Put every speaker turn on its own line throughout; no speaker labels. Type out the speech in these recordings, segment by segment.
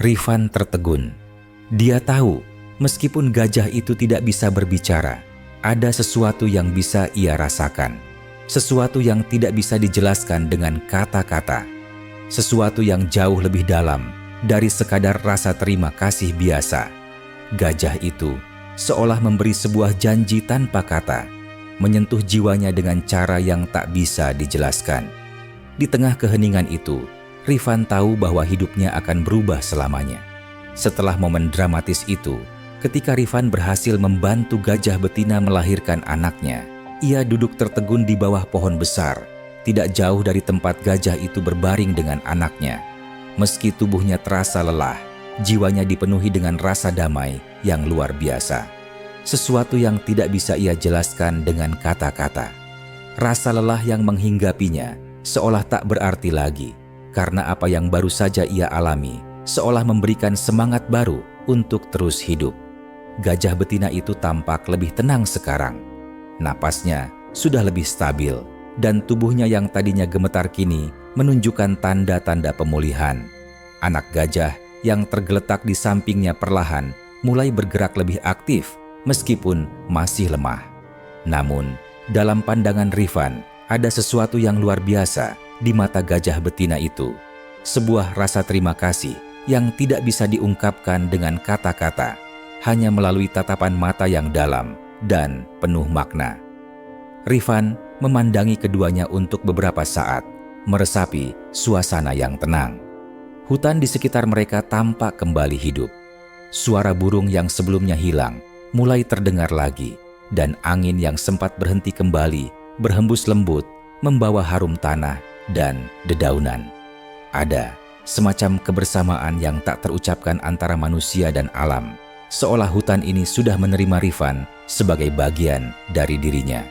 Rifan tertegun. Dia tahu, meskipun gajah itu tidak bisa berbicara, ada sesuatu yang bisa ia rasakan. Sesuatu yang tidak bisa dijelaskan dengan kata-kata. Sesuatu yang jauh lebih dalam dari sekadar rasa terima kasih biasa. Gajah itu seolah memberi sebuah janji tanpa kata, menyentuh jiwanya dengan cara yang tak bisa dijelaskan. Di tengah keheningan itu, Rifan tahu bahwa hidupnya akan berubah selamanya. Setelah momen dramatis itu, ketika Rifan berhasil membantu gajah betina melahirkan anaknya, ia duduk tertegun di bawah pohon besar, tidak jauh dari tempat gajah itu berbaring dengan anaknya. Meski tubuhnya terasa lelah, jiwanya dipenuhi dengan rasa damai yang luar biasa. Sesuatu yang tidak bisa ia jelaskan dengan kata-kata. Rasa lelah yang menghinggapinya seolah tak berarti lagi, karena apa yang baru saja ia alami seolah memberikan semangat baru untuk terus hidup. Gajah betina itu tampak lebih tenang sekarang. Napasnya sudah lebih stabil, dan tubuhnya yang tadinya gemetar kini menunjukkan tanda-tanda pemulihan. Anak gajah yang tergeletak di sampingnya perlahan mulai bergerak lebih aktif meskipun masih lemah. Namun, dalam pandangan Rifan, ada sesuatu yang luar biasa di mata gajah betina itu. Sebuah rasa terima kasih yang tidak bisa diungkapkan dengan kata-kata, hanya melalui tatapan mata yang dalam dan penuh makna. Rifan memandangi keduanya untuk beberapa saat, meresapi suasana yang tenang. Hutan di sekitar mereka tampak kembali hidup. Suara burung yang sebelumnya hilang mulai terdengar lagi, dan angin yang sempat berhenti kembali berhembus lembut, membawa harum tanah dan dedaunan. Ada semacam kebersamaan yang tak terucapkan antara manusia dan alam, seolah hutan ini sudah menerima Rifan sebagai bagian dari dirinya.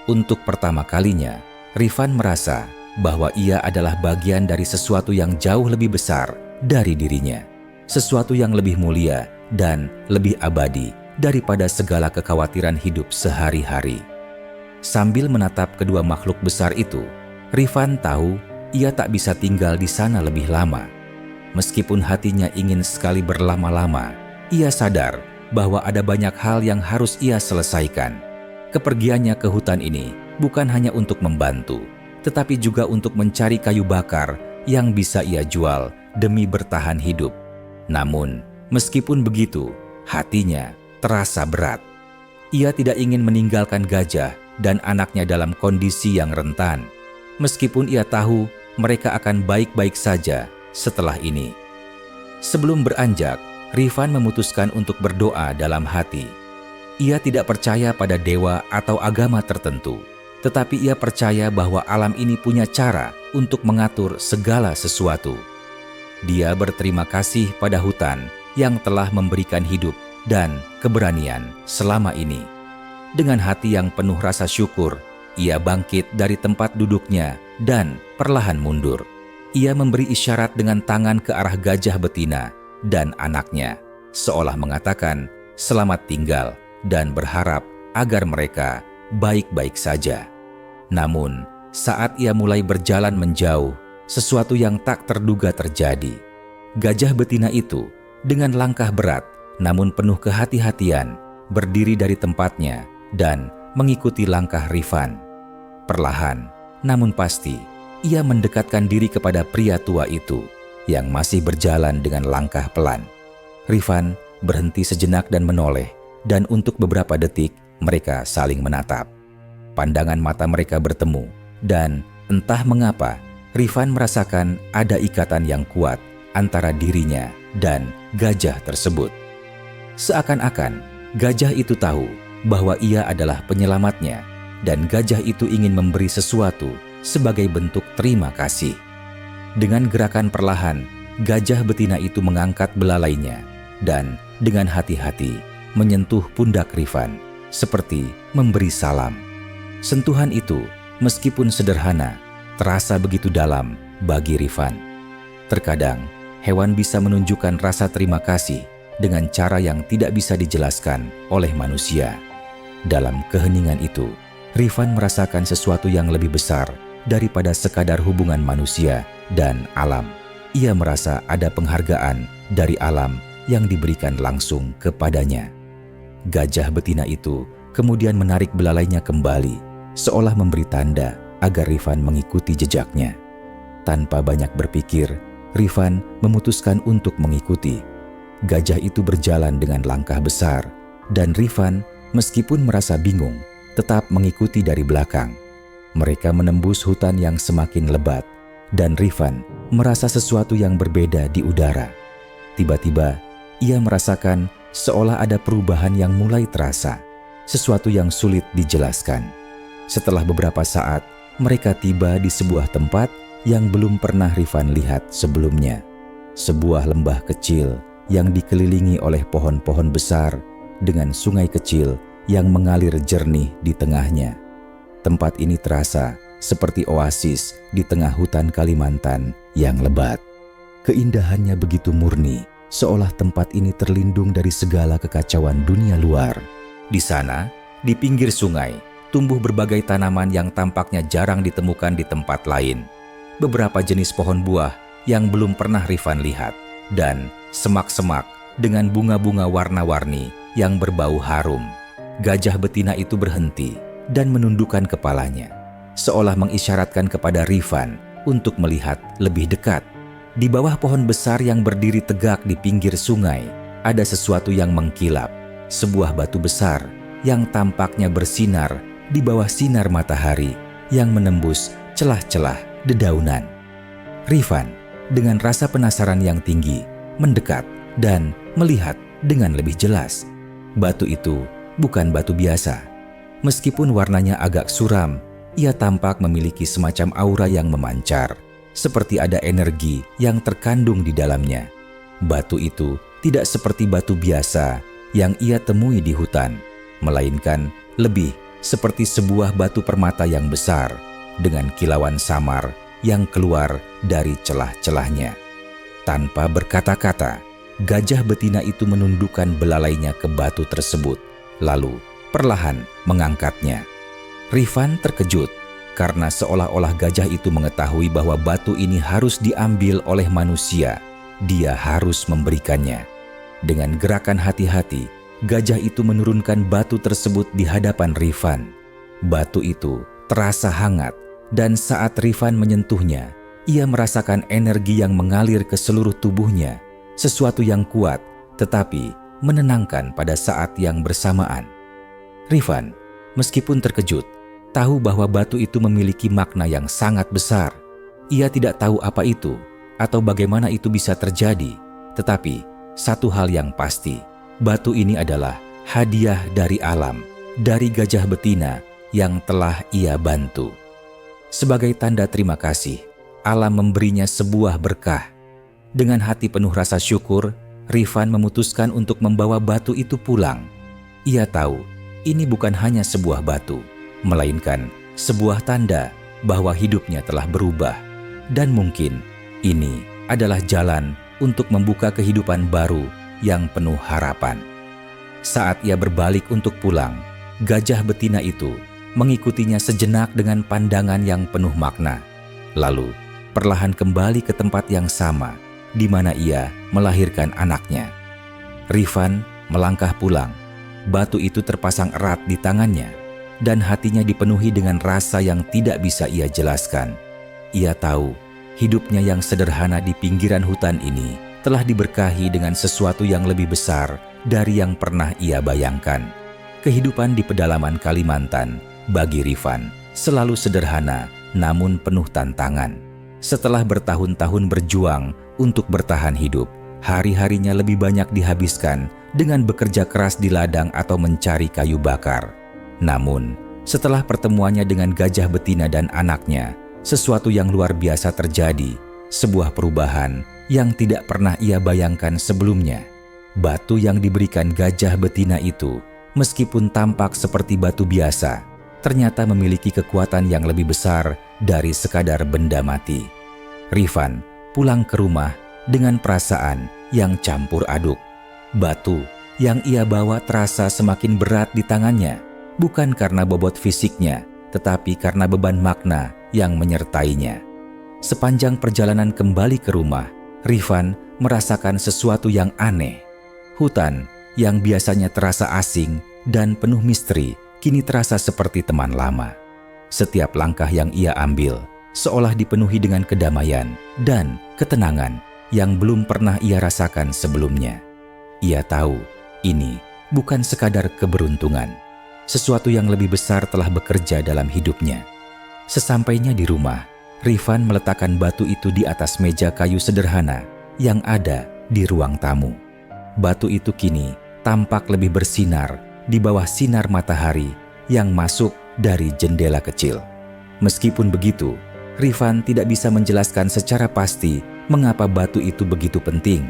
Untuk pertama kalinya, Rifan merasa bahwa ia adalah bagian dari sesuatu yang jauh lebih besar dari dirinya, sesuatu yang lebih mulia dan lebih abadi daripada segala kekhawatiran hidup sehari-hari. Sambil menatap kedua makhluk besar itu, Rifan tahu ia tak bisa tinggal di sana lebih lama. Meskipun hatinya ingin sekali berlama-lama, ia sadar bahwa ada banyak hal yang harus ia selesaikan. Kepergiannya ke hutan ini bukan hanya untuk membantu, tetapi juga untuk mencari kayu bakar yang bisa ia jual demi bertahan hidup. Namun, meskipun begitu, hatinya terasa berat. Ia tidak ingin meninggalkan gajah dan anaknya dalam kondisi yang rentan, meskipun ia tahu mereka akan baik-baik saja setelah ini. Sebelum beranjak, Rifan memutuskan untuk berdoa dalam hati. Ia tidak percaya pada dewa atau agama tertentu, tetapi ia percaya bahwa alam ini punya cara untuk mengatur segala sesuatu. Dia berterima kasih pada hutan yang telah memberikan hidup dan keberanian selama ini. Dengan hati yang penuh rasa syukur, ia bangkit dari tempat duduknya dan perlahan mundur. Ia memberi isyarat dengan tangan ke arah gajah betina dan anaknya, seolah mengatakan selamat tinggal dan berharap agar mereka baik-baik saja. Namun, saat ia mulai berjalan menjauh, sesuatu yang tak terduga terjadi. Gajah betina itu dengan langkah berat namun penuh kehati-hatian berdiri dari tempatnya dan mengikuti langkah Rifan. Perlahan namun pasti ia mendekatkan diri kepada pria tua itu yang masih berjalan dengan langkah pelan. Rifan berhenti sejenak dan menoleh, dan untuk beberapa detik mereka saling menatap. Pandangan mata mereka bertemu, dan entah mengapa Rifan merasakan ada ikatan yang kuat antara dirinya dan gajah tersebut. Seakan-akan gajah itu tahu bahwa ia adalah penyelamatnya, dan gajah itu ingin memberi sesuatu sebagai bentuk terima kasih. Dengan gerakan perlahan, gajah betina itu mengangkat belalainya dan dengan hati-hati menyentuh pundak Rifan, seperti memberi salam. Sentuhan itu, meskipun sederhana, terasa begitu dalam bagi Rifan. Terkadang, hewan bisa menunjukkan rasa terima kasih dengan cara yang tidak bisa dijelaskan oleh manusia. Dalam keheningan itu, Rifan merasakan sesuatu yang lebih besar daripada sekadar hubungan manusia dan alam. Ia merasa ada penghargaan dari alam yang diberikan langsung kepadanya. Gajah betina itu kemudian menarik belalainya kembali, seolah memberi tanda agar Rifan mengikuti jejaknya. Tanpa banyak berpikir, Rifan memutuskan untuk mengikuti. Gajah itu berjalan dengan langkah besar, dan Rifan meskipun merasa bingung, tetap mengikuti dari belakang. Mereka menembus hutan yang semakin lebat, dan Rifan merasa sesuatu yang berbeda di udara. Tiba-tiba, ia merasakan seolah ada perubahan yang mulai terasa, sesuatu yang sulit dijelaskan. Setelah beberapa saat, mereka tiba di sebuah tempat yang belum pernah Rifan lihat sebelumnya. Sebuah lembah kecil yang dikelilingi oleh pohon-pohon besar dengan sungai kecil yang mengalir jernih di tengahnya. Tempat ini terasa seperti oasis di tengah hutan Kalimantan yang lebat. Keindahannya begitu murni, seolah tempat ini terlindung dari segala kekacauan dunia luar. Di sana, di pinggir sungai, tumbuh berbagai tanaman yang tampaknya jarang ditemukan di tempat lain. Beberapa jenis pohon buah yang belum pernah Rifan lihat, dan semak-semak dengan bunga-bunga warna-warni yang berbau harum. Gajah betina itu berhenti dan menundukkan kepalanya, seolah mengisyaratkan kepada Rifan untuk melihat lebih dekat. Di bawah pohon besar yang berdiri tegak di pinggir sungai, ada sesuatu yang mengkilap, sebuah batu besar yang tampaknya bersinar di bawah sinar matahari yang menembus celah-celah dedaunan. Rifan, dengan rasa penasaran yang tinggi, mendekat dan melihat dengan lebih jelas. Batu itu bukan batu biasa. Meskipun warnanya agak suram, ia tampak memiliki semacam aura yang memancar, seperti ada energi yang terkandung di dalamnya. Batu itu tidak seperti batu biasa yang ia temui di hutan, melainkan lebih seperti sebuah batu permata yang besar dengan kilauan samar yang keluar dari celah-celahnya. Tanpa berkata-kata, gajah betina itu menundukkan belalainya ke batu tersebut, lalu perlahan mengangkatnya. Rifan terkejut karena seolah-olah gajah itu mengetahui bahwa batu ini harus diambil oleh manusia. Dia harus memberikannya. Dengan gerakan hati-hati, gajah itu menurunkan batu tersebut di hadapan Rifan. Batu itu terasa hangat, dan saat Rifan menyentuhnya, ia merasakan energi yang mengalir ke seluruh tubuhnya, sesuatu yang kuat tetapi menenangkan pada saat yang bersamaan. Rifan, meskipun terkejut, tahu bahwa batu itu memiliki makna yang sangat besar. Ia tidak tahu apa itu atau bagaimana itu bisa terjadi, tetapi satu hal yang pasti, batu ini adalah hadiah dari alam, dari gajah betina yang telah ia bantu. Sebagai tanda terima kasih, alam memberinya sebuah berkah. Dengan hati penuh rasa syukur, Rifan memutuskan untuk membawa batu itu pulang. Ia tahu ini bukan hanya sebuah batu, melainkan sebuah tanda bahwa hidupnya telah berubah. Dan mungkin ini adalah jalan untuk membuka kehidupan baru yang penuh harapan. Saat ia berbalik untuk pulang, gajah betina itu mengikutinya sejenak dengan pandangan yang penuh makna. Lalu perlahan kembali ke tempat yang sama di mana ia melahirkan anaknya. Rifan melangkah pulang. Batu itu terpasang erat di tangannya, dan hatinya dipenuhi dengan rasa yang tidak bisa ia jelaskan. Ia tahu hidupnya yang sederhana di pinggiran hutan ini telah diberkahi dengan sesuatu yang lebih besar dari yang pernah ia bayangkan. Kehidupan di pedalaman Kalimantan bagi Rifan selalu sederhana namun penuh tantangan. Setelah bertahun-tahun berjuang untuk bertahan hidup, hari-harinya lebih banyak dihabiskan dengan bekerja keras di ladang atau mencari kayu bakar. Namun, setelah pertemuannya dengan gajah betina dan anaknya, sesuatu yang luar biasa terjadi, sebuah perubahan yang tidak pernah ia bayangkan sebelumnya. Batu yang diberikan gajah betina itu, meskipun tampak seperti batu biasa, ternyata memiliki kekuatan yang lebih besar dari sekadar benda mati. Rifan pulang ke rumah dengan perasaan yang campur aduk. Batu yang ia bawa terasa semakin berat di tangannya, bukan karena bobot fisiknya, tetapi karena beban makna yang menyertainya. Sepanjang perjalanan kembali ke rumah, Rifan merasakan sesuatu yang aneh. Hutan yang biasanya terasa asing dan penuh misteri kini terasa seperti teman lama. Setiap langkah yang ia ambil seolah dipenuhi dengan kedamaian dan ketenangan yang belum pernah ia rasakan sebelumnya. Ia tahu ini bukan sekadar keberuntungan. Sesuatu yang lebih besar telah bekerja dalam hidupnya. Sesampainya di rumah, Rifan meletakkan batu itu di atas meja kayu sederhana yang ada di ruang tamu. Batu itu kini tampak lebih bersinar di bawah sinar matahari yang masuk dari jendela kecil. Meskipun begitu, Rifan tidak bisa menjelaskan secara pasti mengapa batu itu begitu penting.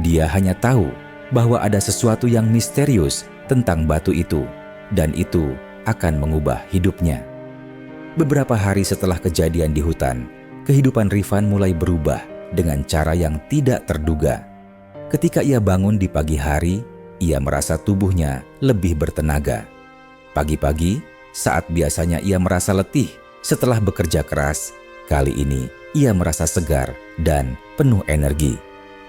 Dia hanya tahu bahwa ada sesuatu yang misterius tentang batu itu, dan itu akan mengubah hidupnya. Beberapa hari setelah kejadian di hutan, kehidupan Rifan mulai berubah dengan cara yang tidak terduga. Ketika ia bangun di pagi hari, ia merasa tubuhnya lebih bertenaga. Pagi-pagi, saat biasanya ia merasa letih setelah bekerja keras, kali ini ia merasa segar dan penuh energi.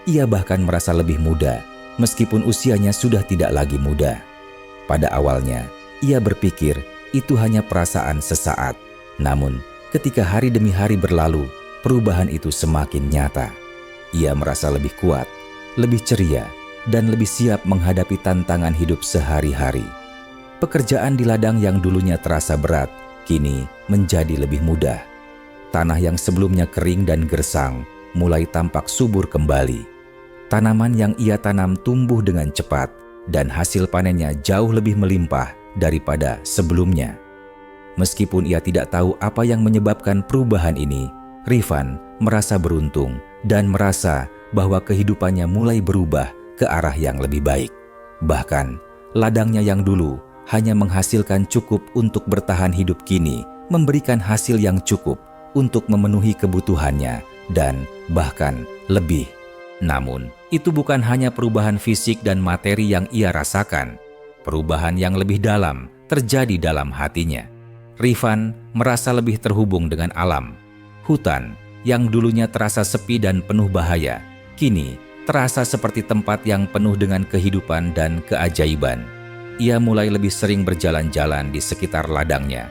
Ia bahkan merasa lebih muda, meskipun usianya sudah tidak lagi muda. Pada awalnya, ia berpikir itu hanya perasaan sesaat. Namun, ketika hari demi hari berlalu, perubahan itu semakin nyata. Ia merasa lebih kuat, lebih ceria, dan lebih siap menghadapi tantangan hidup sehari-hari. Pekerjaan di ladang yang dulunya terasa berat, kini menjadi lebih mudah. Tanah yang sebelumnya kering dan gersang mulai tampak subur kembali. Tanaman yang ia tanam tumbuh dengan cepat dan hasil panennya jauh lebih melimpah daripada sebelumnya. Meskipun ia tidak tahu apa yang menyebabkan perubahan ini, Rifan merasa beruntung dan merasa bahwa kehidupannya mulai berubah ke arah yang lebih baik. Bahkan, ladangnya yang dulu hanya menghasilkan cukup untuk bertahan hidup kini memberikan hasil yang cukup untuk memenuhi kebutuhannya dan bahkan lebih. Namun, itu bukan hanya perubahan fisik dan materi yang ia rasakan. Perubahan yang lebih dalam terjadi dalam hatinya. Rifan merasa lebih terhubung dengan alam. Hutan yang dulunya terasa sepi dan penuh bahaya, kini terasa seperti tempat yang penuh dengan kehidupan dan keajaiban. Ia mulai lebih sering berjalan-jalan di sekitar ladangnya,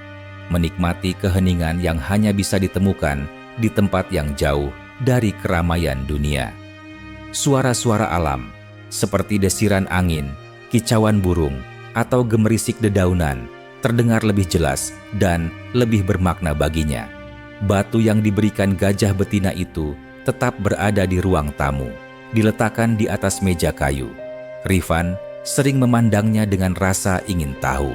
menikmati keheningan yang hanya bisa ditemukan di tempat yang jauh dari keramaian dunia. Suara-suara alam, seperti desiran angin, kicauan burung, atau gemerisik dedaunan, terdengar lebih jelas dan lebih bermakna baginya. Batu yang diberikan gajah betina itu tetap berada di ruang tamu, diletakkan di atas meja kayu. Rifan sering memandangnya dengan rasa ingin tahu.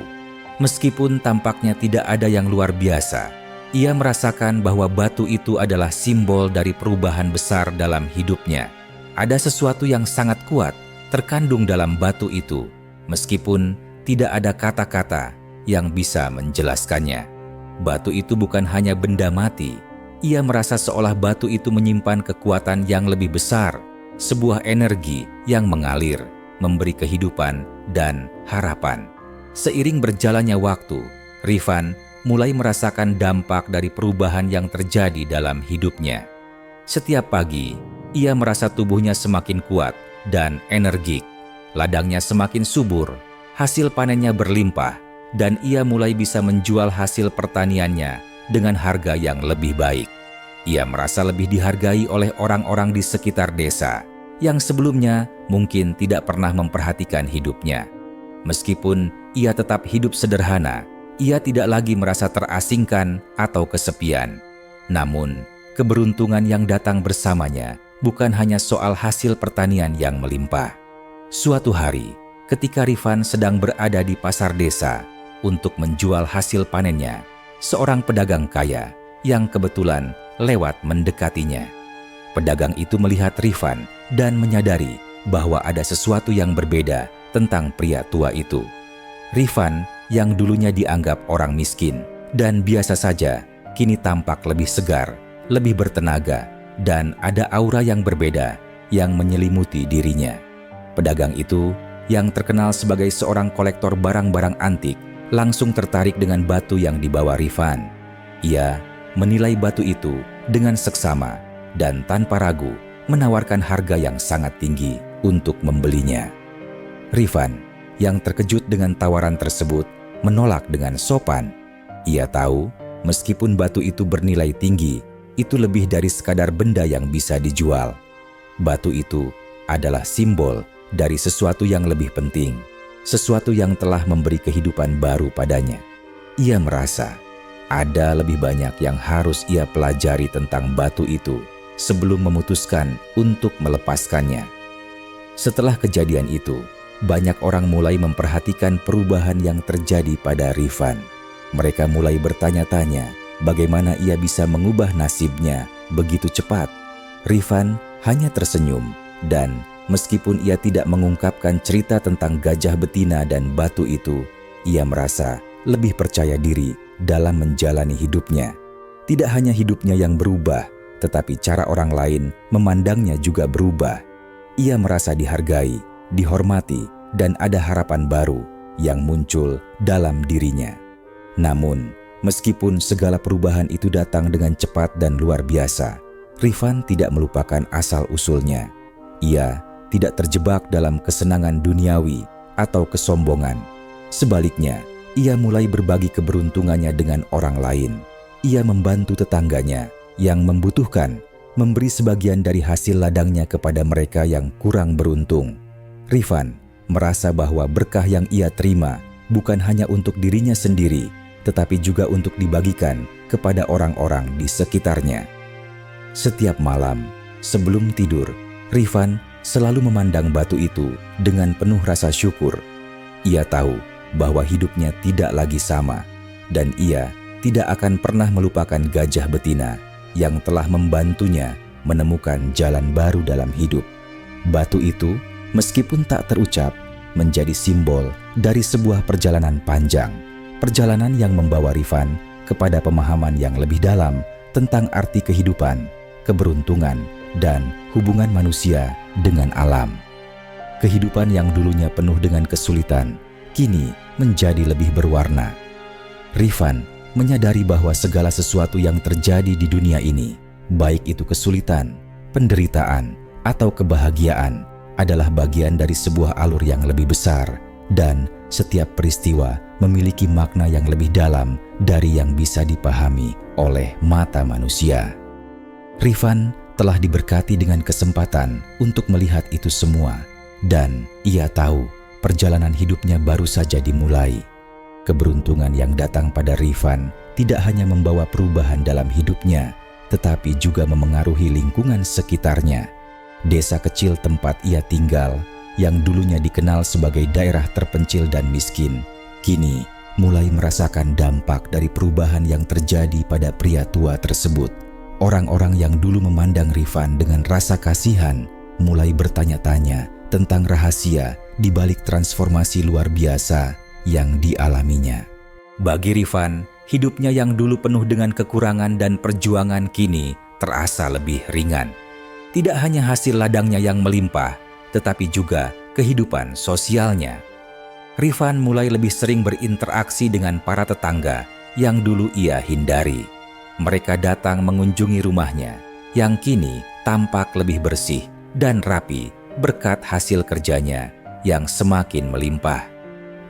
Meskipun tampaknya tidak ada yang luar biasa, ia merasakan bahwa batu itu adalah simbol dari perubahan besar dalam hidupnya. Ada sesuatu yang sangat kuat terkandung dalam batu itu, meskipun tidak ada kata-kata yang bisa menjelaskannya. Batu itu bukan hanya benda mati. Ia merasa seolah batu itu menyimpan kekuatan yang lebih besar, sebuah energi yang mengalir, memberi kehidupan dan harapan. Seiring berjalannya waktu, Rifan mulai merasakan dampak dari perubahan yang terjadi dalam hidupnya. Setiap pagi, ia merasa tubuhnya semakin kuat dan energik. Ladangnya semakin subur, hasil panennya berlimpah, dan ia mulai bisa menjual hasil pertaniannya dengan harga yang lebih baik. Ia merasa lebih dihargai oleh orang-orang di sekitar desa yang sebelumnya mungkin tidak pernah memperhatikan hidupnya. Meskipun ia tetap hidup sederhana, ia tidak lagi merasa terasingkan atau kesepian. Namun, keberuntungan yang datang bersamanya bukan hanya soal hasil pertanian yang melimpah. Suatu hari, ketika Rifan sedang berada di pasar desa untuk menjual hasil panennya, seorang pedagang kaya yang kebetulan lewat mendekatinya. Pedagang itu melihat Rifan dan menyadari bahwa ada sesuatu yang berbeda tentang pria tua itu. Rifan yang dulunya dianggap orang miskin dan biasa saja, kini tampak lebih segar, lebih bertenaga, dan ada aura yang berbeda yang menyelimuti dirinya. Pedagang itu, yang terkenal sebagai seorang kolektor barang-barang antik, langsung tertarik dengan batu yang dibawa Rifan. Ia menilai batu itu dengan seksama dan tanpa ragu menawarkan harga yang sangat tinggi untuk membelinya. Rifan, yang terkejut dengan tawaran tersebut, menolak dengan sopan. Ia tahu, meskipun batu itu bernilai tinggi, itu lebih dari sekadar benda yang bisa dijual. Batu itu adalah simbol dari sesuatu yang lebih penting, sesuatu yang telah memberi kehidupan baru padanya. Ia merasa ada lebih banyak yang harus ia pelajari tentang batu itu sebelum memutuskan untuk melepaskannya. Setelah kejadian itu, banyak orang mulai memperhatikan perubahan yang terjadi pada Rifan. Mereka mulai bertanya-tanya bagaimana ia bisa mengubah nasibnya begitu cepat. Rifan hanya tersenyum dan meskipun ia tidak mengungkapkan cerita tentang gajah betina dan batu itu, ia merasa lebih percaya diri dalam menjalani hidupnya. Tidak hanya hidupnya yang berubah, tetapi cara orang lain memandangnya juga berubah. Ia merasa dihargai, dihormati, dan ada harapan baru yang muncul dalam dirinya. Namun, meskipun segala perubahan itu datang dengan cepat dan luar biasa, Rifan tidak melupakan asal-usulnya. Ia tidak terjebak dalam kesenangan duniawi atau kesombongan. Sebaliknya, ia mulai berbagi keberuntungannya dengan orang lain. Ia membantu tetangganya yang membutuhkan, memberi sebagian dari hasil ladangnya kepada mereka yang kurang beruntung. Rifan merasa bahwa berkah yang ia terima bukan hanya untuk dirinya sendiri, tetapi juga untuk dibagikan kepada orang-orang di sekitarnya. Setiap malam, sebelum tidur, Rifan selalu memandang batu itu dengan penuh rasa syukur. Ia tahu bahwa hidupnya tidak lagi sama, dan ia tidak akan pernah melupakan gajah betina yang telah membantunya menemukan jalan baru dalam hidup. Batu itu, meskipun tak terucap, menjadi simbol dari sebuah perjalanan panjang, perjalanan yang membawa Rifan kepada pemahaman yang lebih dalam tentang arti kehidupan, keberuntungan, dan hubungan manusia dengan alam. Kehidupan yang dulunya penuh dengan kesulitan, kini menjadi lebih berwarna. Rifan menyadari bahwa segala sesuatu yang terjadi di dunia ini, baik itu kesulitan, penderitaan, atau kebahagiaan, adalah bagian dari sebuah alur yang lebih besar, dan setiap peristiwa memiliki makna yang lebih dalam dari yang bisa dipahami oleh mata manusia. Rifan telah diberkati dengan kesempatan untuk melihat itu semua, dan ia tahu perjalanan hidupnya baru saja dimulai. Keberuntungan yang datang pada Rifan tidak hanya membawa perubahan dalam hidupnya, tetapi juga memengaruhi lingkungan sekitarnya. Desa kecil tempat ia tinggal, yang dulunya dikenal sebagai daerah terpencil dan miskin, kini mulai merasakan dampak dari perubahan yang terjadi pada pria tua tersebut. Orang-orang yang dulu memandang Rifan dengan rasa kasihan mulai bertanya-tanya tentang rahasia di balik transformasi luar biasa yang dialaminya. Bagi Rifan, hidupnya yang dulu penuh dengan kekurangan dan perjuangan kini terasa lebih ringan. Tidak hanya hasil ladangnya yang melimpah, tetapi juga kehidupan sosialnya. Rifan mulai lebih sering berinteraksi dengan para tetangga yang dulu ia hindari. Mereka datang mengunjungi rumahnya, yang kini tampak lebih bersih dan rapi berkat hasil kerjanya yang semakin melimpah.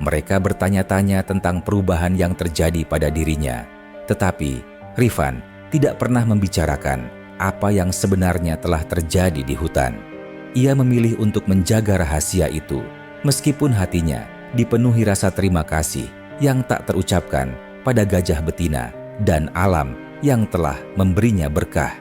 Mereka bertanya-tanya tentang perubahan yang terjadi pada dirinya, tetapi Rifan tidak pernah membicarakan apa yang sebenarnya telah terjadi di hutan. Ia memilih untuk menjaga rahasia itu, meskipun hatinya dipenuhi rasa terima kasih yang tak terucapkan pada gajah betina dan alam yang telah memberinya berkah.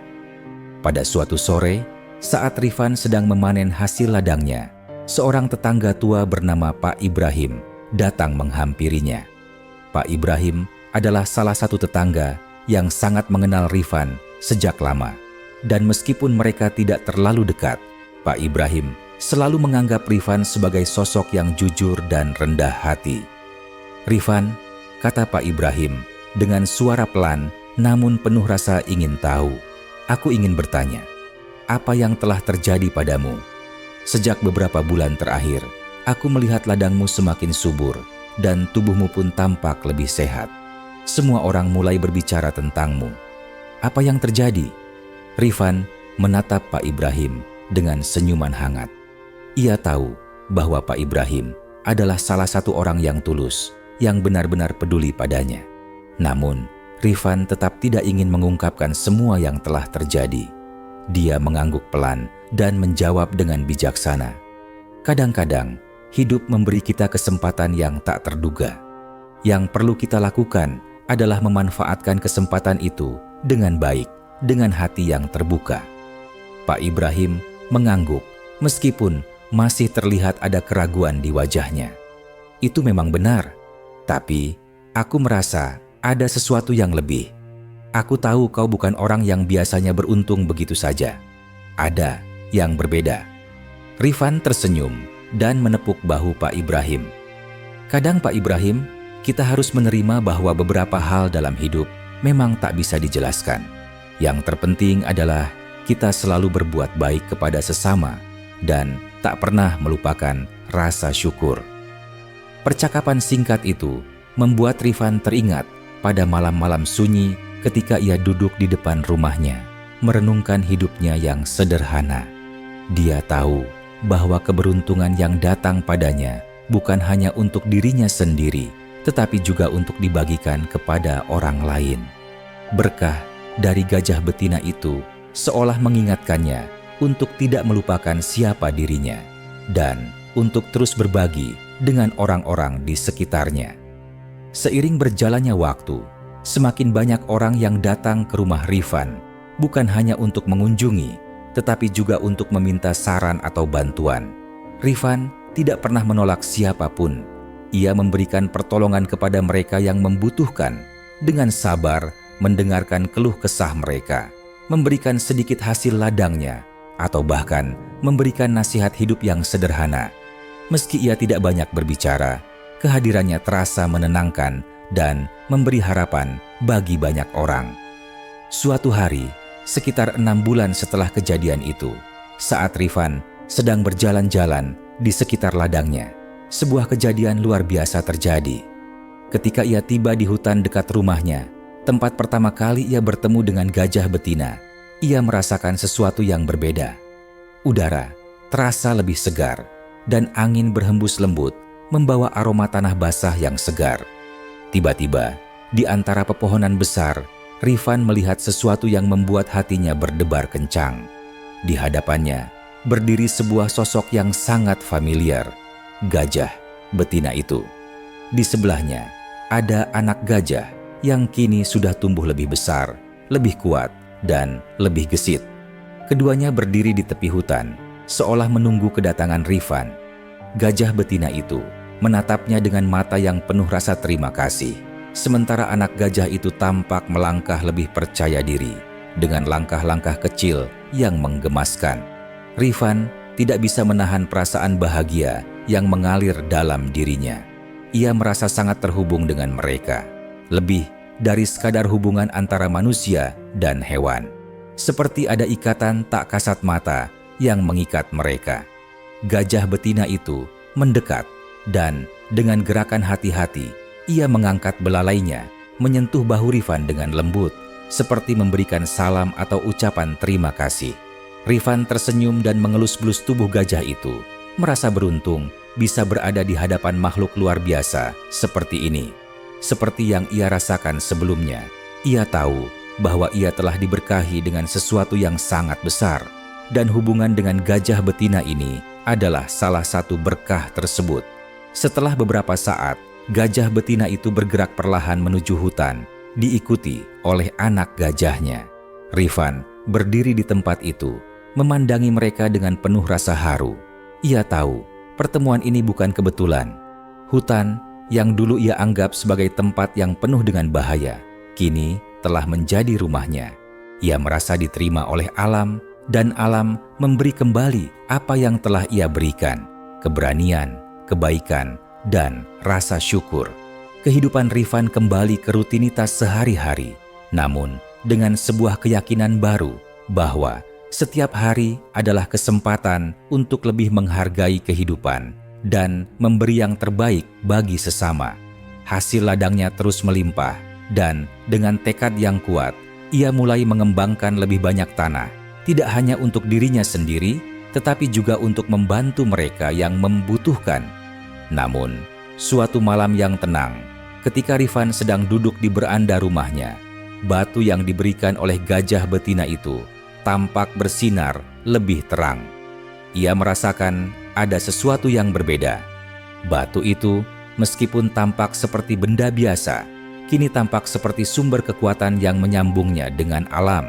Pada suatu sore, saat Rifan sedang memanen hasil ladangnya, seorang tetangga tua bernama Pak Ibrahim datang menghampirinya. Pak Ibrahim adalah salah satu tetangga yang sangat mengenal Rifan sejak lama, dan meskipun mereka tidak terlalu dekat, Pak Ibrahim selalu menganggap Rifan sebagai sosok yang jujur dan rendah hati. "Rifan," kata Pak Ibrahim dengan suara pelan namun penuh rasa ingin tahu, "aku ingin bertanya, apa yang telah terjadi padamu? Sejak beberapa bulan terakhir, aku melihat ladangmu semakin subur dan tubuhmu pun tampak lebih sehat. Semua orang mulai berbicara tentangmu. Apa yang terjadi?" Rifan menatap Pak Ibrahim dengan senyuman hangat. Ia tahu bahwa Pak Ibrahim adalah salah satu orang yang tulus, yang benar-benar peduli padanya. Namun, Rifan tetap tidak ingin mengungkapkan semua yang telah terjadi. Dia mengangguk pelan dan menjawab dengan bijaksana. Kadang-kadang, hidup memberi kita kesempatan yang tak terduga. Yang perlu kita lakukan adalah memanfaatkan kesempatan itu dengan baik, dengan hati yang terbuka. Pak Ibrahim mengangguk meskipun masih terlihat ada keraguan di wajahnya. Itu memang benar, tapi aku merasa ada sesuatu yang lebih. Aku tahu kau bukan orang yang biasanya beruntung begitu saja. Ada yang berbeda. Rifan tersenyum dan menepuk bahu Pak Ibrahim. Kadang Pak Ibrahim, kita harus menerima bahwa beberapa hal dalam hidup memang tak bisa dijelaskan. Yang terpenting adalah kita selalu berbuat baik kepada sesama dan tak pernah melupakan rasa syukur. Percakapan singkat itu membuat Rifan teringat pada malam-malam sunyi ketika ia duduk di depan rumahnya, merenungkan hidupnya yang sederhana. Dia tahu bahwa keberuntungan yang datang padanya bukan hanya untuk dirinya sendiri, tetapi juga untuk dibagikan kepada orang lain. Berkah dari gajah betina itu seolah mengingatkannya untuk tidak melupakan siapa dirinya dan untuk terus berbagi dengan orang-orang di sekitarnya. Seiring berjalannya waktu, semakin banyak orang yang datang ke rumah Rifan, bukan hanya untuk mengunjungi, tetapi juga untuk meminta saran atau bantuan. Rifan tidak pernah menolak siapapun. Ia memberikan pertolongan kepada mereka yang membutuhkan, dengan sabar mendengarkan keluh kesah mereka, memberikan sedikit hasil ladangnya, atau bahkan memberikan nasihat hidup yang sederhana. Meski ia tidak banyak berbicara, kehadirannya terasa menenangkan dan memberi harapan bagi banyak orang. Suatu hari, sekitar 6 bulan setelah kejadian itu, saat Rifan sedang berjalan-jalan di sekitar ladangnya, sebuah kejadian luar biasa terjadi. Ketika ia tiba di hutan dekat rumahnya, tempat pertama kali ia bertemu dengan gajah betina, ia merasakan sesuatu yang berbeda. Udara terasa lebih segar, dan angin berhembus lembut membawa aroma tanah basah yang segar. Tiba-tiba, di antara pepohonan besar, Rifan melihat sesuatu yang membuat hatinya berdebar kencang. Di hadapannya, berdiri sebuah sosok yang sangat familiar, gajah betina itu. Di sebelahnya, ada anak gajah yang kini sudah tumbuh lebih besar, lebih kuat, dan lebih gesit. Keduanya berdiri di tepi hutan, seolah menunggu kedatangan Rifan. Gajah betina itu menatapnya dengan mata yang penuh rasa terima kasih, sementara anak gajah itu tampak melangkah lebih percaya diri, dengan langkah-langkah kecil yang menggemaskan. Rifan tidak bisa menahan perasaan bahagia yang mengalir dalam dirinya. Ia merasa sangat terhubung dengan mereka, lebih dari sekadar hubungan antara manusia dan hewan. Seperti ada ikatan tak kasat mata yang mengikat mereka. Gajah betina itu mendekat dan dengan gerakan hati-hati, ia mengangkat belalainya, menyentuh bahu Rifan dengan lembut, seperti memberikan salam atau ucapan terima kasih. Rifan tersenyum dan mengelus-elus tubuh gajah itu, merasa beruntung bisa berada di hadapan makhluk luar biasa seperti ini. Seperti yang ia rasakan sebelumnya, ia tahu bahwa ia telah diberkahi dengan sesuatu yang sangat besar, dan hubungan dengan gajah betina ini adalah salah satu berkah tersebut. Setelah beberapa saat, gajah betina itu bergerak perlahan menuju hutan, diikuti oleh anak gajahnya. Rifan berdiri di tempat itu, memandangi mereka dengan penuh rasa haru. Ia tahu pertemuan ini bukan kebetulan. Hutan yang dulu ia anggap sebagai tempat yang penuh dengan bahaya, kini telah menjadi rumahnya. Ia merasa diterima oleh alam, dan alam memberi kembali apa yang telah ia berikan: keberanian, kebaikan, dan rasa syukur. Kehidupan Rifan kembali ke rutinitas sehari-hari, namun dengan sebuah keyakinan baru bahwa setiap hari adalah kesempatan untuk lebih menghargai kehidupan dan memberi yang terbaik bagi sesama. Hasil ladangnya terus melimpah, dan dengan tekad yang kuat, ia mulai mengembangkan lebih banyak tanah tidak hanya untuk dirinya sendiri, tetapi juga untuk membantu mereka yang membutuhkan. Namun, suatu malam yang tenang, ketika Rifan sedang duduk di beranda rumahnya, batu yang diberikan oleh gajah betina itu tampak bersinar lebih terang. Ia merasakan ada sesuatu yang berbeda. Batu itu, meskipun tampak seperti benda biasa, kini tampak seperti sumber kekuatan yang menyambungnya dengan alam.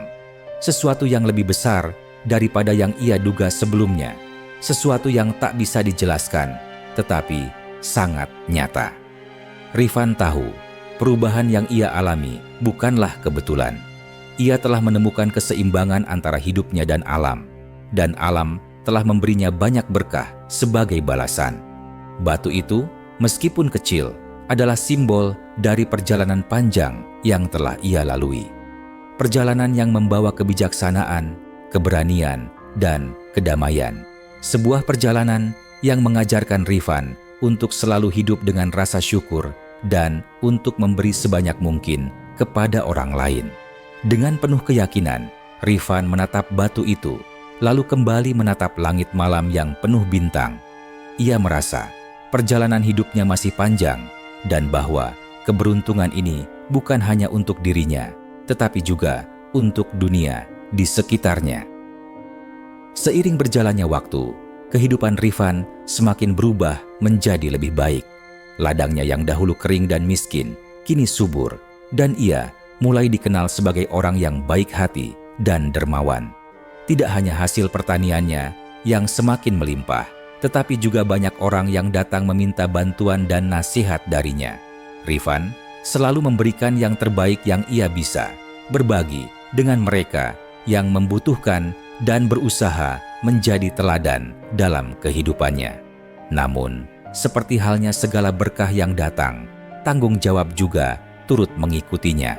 Sesuatu yang lebih besar daripada yang ia duga sebelumnya. Sesuatu yang tak bisa dijelaskan, tetapi sangat nyata. Rifan tahu, perubahan yang ia alami bukanlah kebetulan. Ia telah menemukan keseimbangan antara hidupnya dan alam telah memberinya banyak berkah sebagai balasan. Batu itu, meskipun kecil, adalah simbol dari perjalanan panjang yang telah ia lalui. Perjalanan yang membawa kebijaksanaan, keberanian, dan kedamaian. Sebuah perjalanan yang mengajarkan Rifan untuk selalu hidup dengan rasa syukur dan untuk memberi sebanyak mungkin kepada orang lain. Dengan penuh keyakinan, Rifan menatap batu itu, lalu kembali menatap langit malam yang penuh bintang. Ia merasa perjalanan hidupnya masih panjang dan bahwa keberuntungan ini bukan hanya untuk dirinya, tetapi juga untuk dunia di sekitarnya. Seiring berjalannya waktu, kehidupan Rifan semakin berubah menjadi lebih baik. Ladangnya yang dahulu kering dan miskin, kini subur, dan ia mulai dikenal sebagai orang yang baik hati dan dermawan. Tidak hanya hasil pertaniannya yang semakin melimpah, tetapi juga banyak orang yang datang meminta bantuan dan nasihat darinya. Rifan selalu memberikan yang terbaik yang ia bisa, berbagi dengan mereka yang membutuhkan dan berusaha menjadi teladan dalam kehidupannya. Namun, seperti halnya segala berkah yang datang, tanggung jawab juga turut mengikutinya.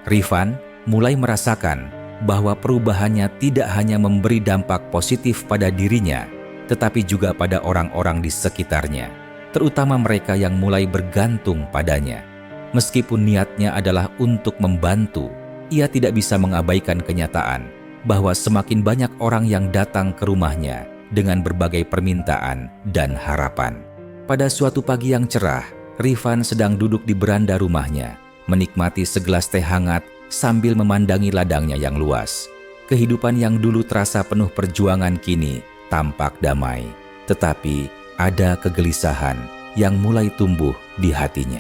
Rifan mulai merasakan bahwa perubahannya tidak hanya memberi dampak positif pada dirinya, tetapi juga pada orang-orang di sekitarnya, terutama mereka yang mulai bergantung padanya. Meskipun niatnya adalah untuk membantu, ia tidak bisa mengabaikan kenyataan bahwa semakin banyak orang yang datang ke rumahnya dengan berbagai permintaan dan harapan. Pada suatu pagi yang cerah, Rifan sedang duduk di beranda rumahnya, menikmati segelas teh hangat sambil memandangi ladangnya yang luas. Kehidupan yang dulu terasa penuh perjuangan kini tampak damai, tetapi ada kegelisahan yang mulai tumbuh di hatinya.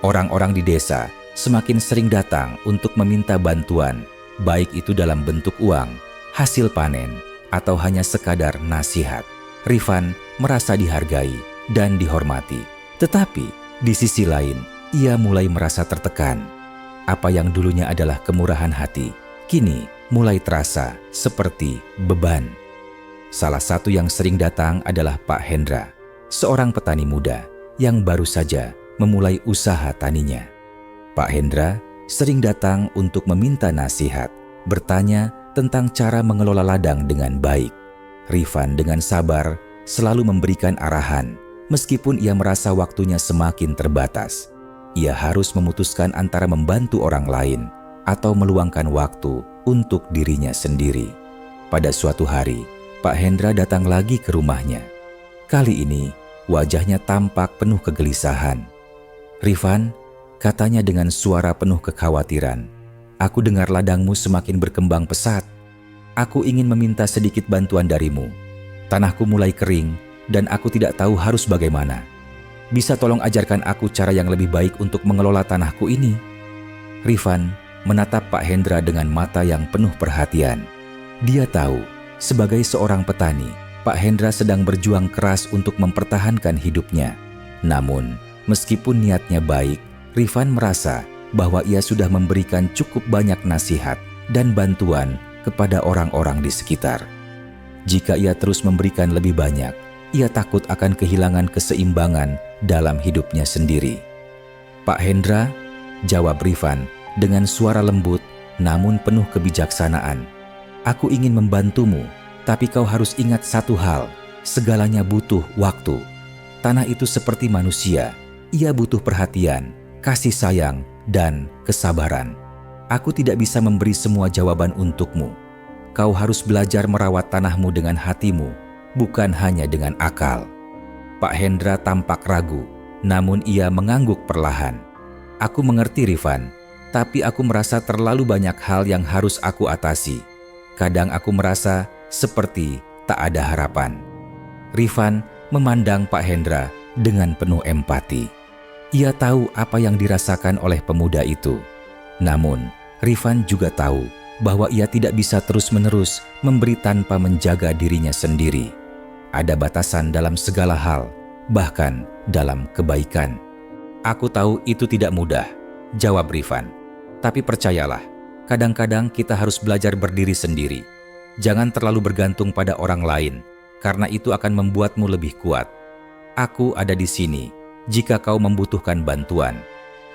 Orang-orang di desa semakin sering datang untuk meminta bantuan, baik itu dalam bentuk uang, hasil panen, atau hanya sekadar nasihat. Rifan merasa dihargai dan dihormati, tetapi di sisi lain, ia mulai merasa tertekan. Apa yang dulunya adalah kemurahan hati, kini mulai terasa seperti beban. Salah satu yang sering datang adalah Pak Hendra, seorang petani muda yang baru saja memulai usaha taninya. Pak Hendra sering datang untuk meminta nasihat, bertanya tentang cara mengelola ladang dengan baik. Rifan dengan sabar selalu memberikan arahan, meskipun ia merasa waktunya semakin terbatas. Ia harus memutuskan antara membantu orang lain atau meluangkan waktu untuk dirinya sendiri. Pada suatu hari, Pak Hendra datang lagi ke rumahnya. Kali ini, wajahnya tampak penuh kegelisahan. "Rifan," katanya dengan suara penuh kekhawatiran, "aku dengar ladangmu semakin berkembang pesat. Aku ingin meminta sedikit bantuan darimu. Tanahku mulai kering dan aku tidak tahu harus bagaimana. Bisa tolong ajarkan aku cara yang lebih baik untuk mengelola tanahku ini?" Rifan menatap Pak Hendra dengan mata yang penuh perhatian. Dia tahu, sebagai seorang petani, Pak Hendra sedang berjuang keras untuk mempertahankan hidupnya. Namun, meskipun niatnya baik, Rifan merasa bahwa ia sudah memberikan cukup banyak nasihat dan bantuan kepada orang-orang di sekitar. Jika ia terus memberikan lebih banyak, ia takut akan kehilangan keseimbangan dalam hidupnya sendiri. "Pak Hendra," jawab Rifan dengan suara lembut namun penuh kebijaksanaan, "aku ingin membantumu, tapi kau harus ingat satu hal, segalanya butuh waktu. Tanah itu seperti manusia, ia butuh perhatian, kasih sayang, dan kesabaran. Aku tidak bisa memberi semua jawaban untukmu. kau harus belajar merawat tanahmu dengan hatimu, bukan hanya dengan akal." Pak Hendra tampak ragu, namun ia mengangguk perlahan. "Aku mengerti, Rifan, tapi aku merasa terlalu banyak hal yang harus aku atasi. Kadang aku merasa seperti tak ada harapan." Rifan memandang Pak Hendra dengan penuh empati. Ia tahu apa yang dirasakan oleh pemuda itu. Namun, Rifan juga tahu bahwa ia tidak bisa terus-menerus memberi tanpa menjaga dirinya sendiri. Ada batasan dalam segala hal, bahkan dalam kebaikan. "Aku tahu itu tidak mudah," jawab Rifan. "Tapi percayalah, kadang-kadang kita harus belajar berdiri sendiri. Jangan terlalu bergantung pada orang lain, karena itu akan membuatmu lebih kuat. Aku ada di sini jika kau membutuhkan bantuan,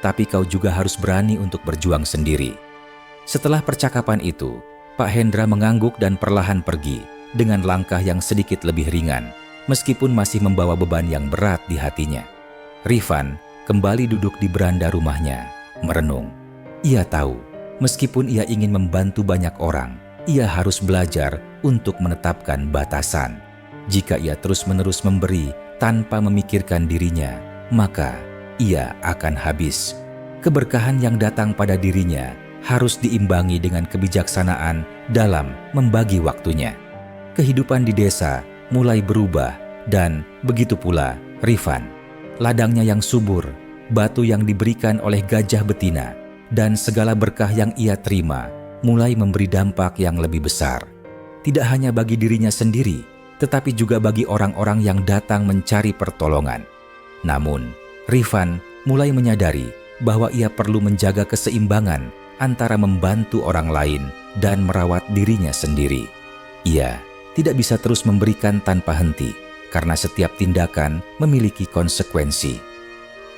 tapi kau juga harus berani untuk berjuang sendiri." Setelah percakapan itu, Pak Hendra mengangguk dan perlahan pergi dengan langkah yang sedikit lebih ringan, meskipun masih membawa beban yang berat di hatinya. Rifan kembali duduk di beranda rumahnya, merenung. Ia tahu, meskipun ia ingin membantu banyak orang, ia harus belajar untuk menetapkan batasan. Jika ia terus-menerus memberi tanpa memikirkan dirinya, maka ia akan habis. Keberkahan yang datang pada dirinya harus diimbangi dengan kebijaksanaan dalam membagi waktunya. Kehidupan di desa mulai berubah dan begitu pula Rifan. Ladangnya yang subur, batu yang diberikan oleh gajah betina, dan segala berkah yang ia terima mulai memberi dampak yang lebih besar. Tidak hanya bagi dirinya sendiri, tetapi juga bagi orang-orang yang datang mencari pertolongan. Namun, Rifan mulai menyadari bahwa ia perlu menjaga keseimbangan antara membantu orang lain dan merawat dirinya sendiri. Ia tidak bisa terus memberikan tanpa henti, karena setiap tindakan memiliki konsekuensi.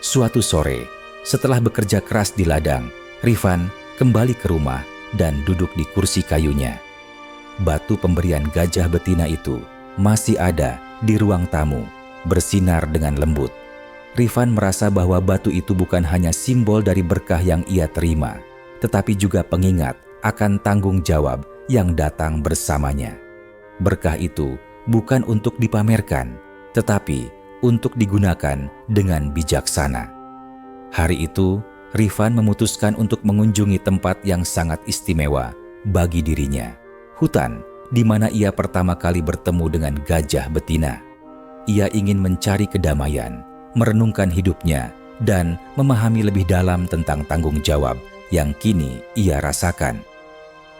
Suatu sore, setelah bekerja keras di ladang, Rifan kembali ke rumah dan duduk di kursi kayunya. Batu pemberian gajah betina itu masih ada di ruang tamu, bersinar dengan lembut. Rifan merasa bahwa batu itu bukan hanya simbol dari berkah yang ia terima, tetapi juga pengingat akan tanggung jawab yang datang bersamanya. Berkah itu bukan untuk dipamerkan, tetapi untuk digunakan dengan bijaksana. Hari itu, Rifan memutuskan untuk mengunjungi tempat yang sangat istimewa bagi dirinya. Hutan di mana ia pertama kali bertemu dengan gajah betina. Ia ingin mencari kedamaian, merenungkan hidupnya, dan memahami lebih dalam tentang tanggung jawab yang kini ia rasakan.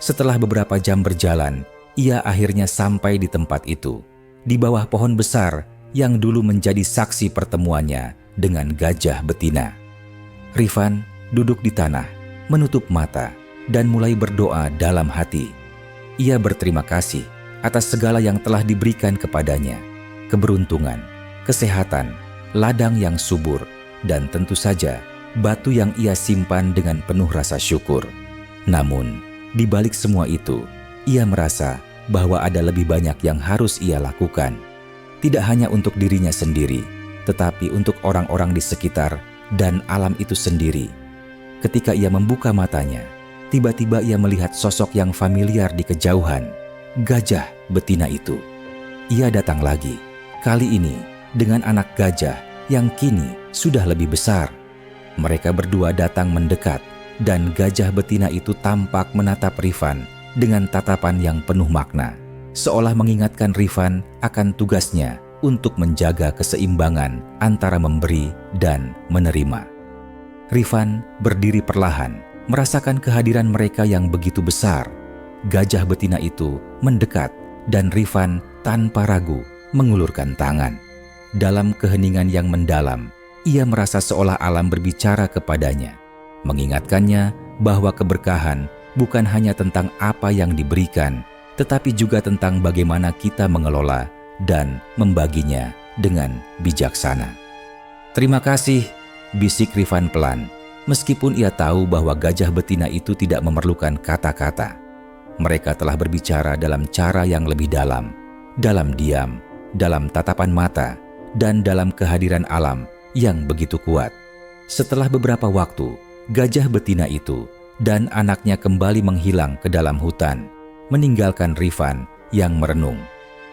Setelah beberapa jam berjalan, ia akhirnya sampai di tempat itu, di bawah pohon besar yang dulu menjadi saksi pertemuannya dengan gajah betina. Rifan duduk di tanah, menutup mata, dan mulai berdoa dalam hati. Ia berterima kasih atas segala yang telah diberikan kepadanya, keberuntungan, kesehatan, ladang yang subur, dan tentu saja batu yang ia simpan dengan penuh rasa syukur. Namun, di balik semua itu, ia merasa bahwa ada lebih banyak yang harus ia lakukan. Tidak hanya untuk dirinya sendiri, tetapi untuk orang-orang di sekitar dan alam itu sendiri. Ketika ia membuka matanya, tiba-tiba ia melihat sosok yang familiar di kejauhan, gajah betina itu. Ia datang lagi, kali ini dengan anak gajah yang kini sudah lebih besar. Mereka berdua datang mendekat, dan gajah betina itu tampak menatap Rifan dengan tatapan yang penuh makna, seolah mengingatkan Rifan akan tugasnya untuk menjaga keseimbangan antara memberi dan menerima. Rifan berdiri perlahan, merasakan kehadiran mereka yang begitu besar. Gajah betina itu mendekat, dan Rifan tanpa ragu mengulurkan tangan. Dalam keheningan yang mendalam, ia merasa seolah alam berbicara kepadanya, mengingatkannya bahwa keberkahan bukan hanya tentang apa yang diberikan, tetapi juga tentang bagaimana kita mengelola dan membaginya dengan bijaksana. "Terima kasih," bisik Rifan pelan, meskipun ia tahu bahwa gajah betina itu tidak memerlukan kata-kata. Mereka telah berbicara dalam cara yang lebih dalam diam, dalam tatapan mata, dan dalam kehadiran alam yang begitu kuat. Setelah beberapa waktu, gajah betina itu dan anaknya kembali menghilang ke dalam hutan. meninggalkan Rifan yang merenung.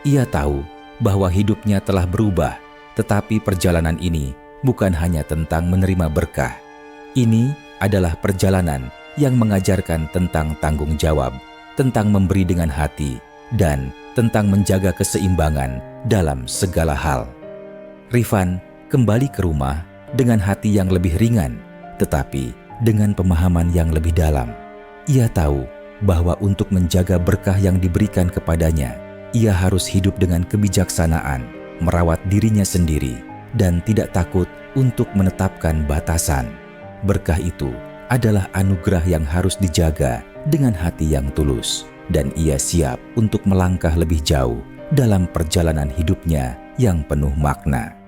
Ia tahu bahwa hidupnya telah berubah, tetapi perjalanan ini bukan hanya tentang menerima berkah. Ini adalah perjalanan yang mengajarkan tentang tanggung jawab, tentang memberi dengan hati, dan tentang menjaga keseimbangan dalam segala hal. Rifan kembali ke rumah dengan hati yang lebih ringan, tetapi dengan pemahaman yang lebih dalam. Ia tahu bahwa untuk menjaga berkah yang diberikan kepadanya, ia harus hidup dengan kebijaksanaan, merawat dirinya sendiri, dan tidak takut untuk menetapkan batasan. Berkah itu adalah anugerah yang harus dijaga dengan hati yang tulus, dan ia siap untuk melangkah lebih jauh dalam perjalanan hidupnya yang penuh makna.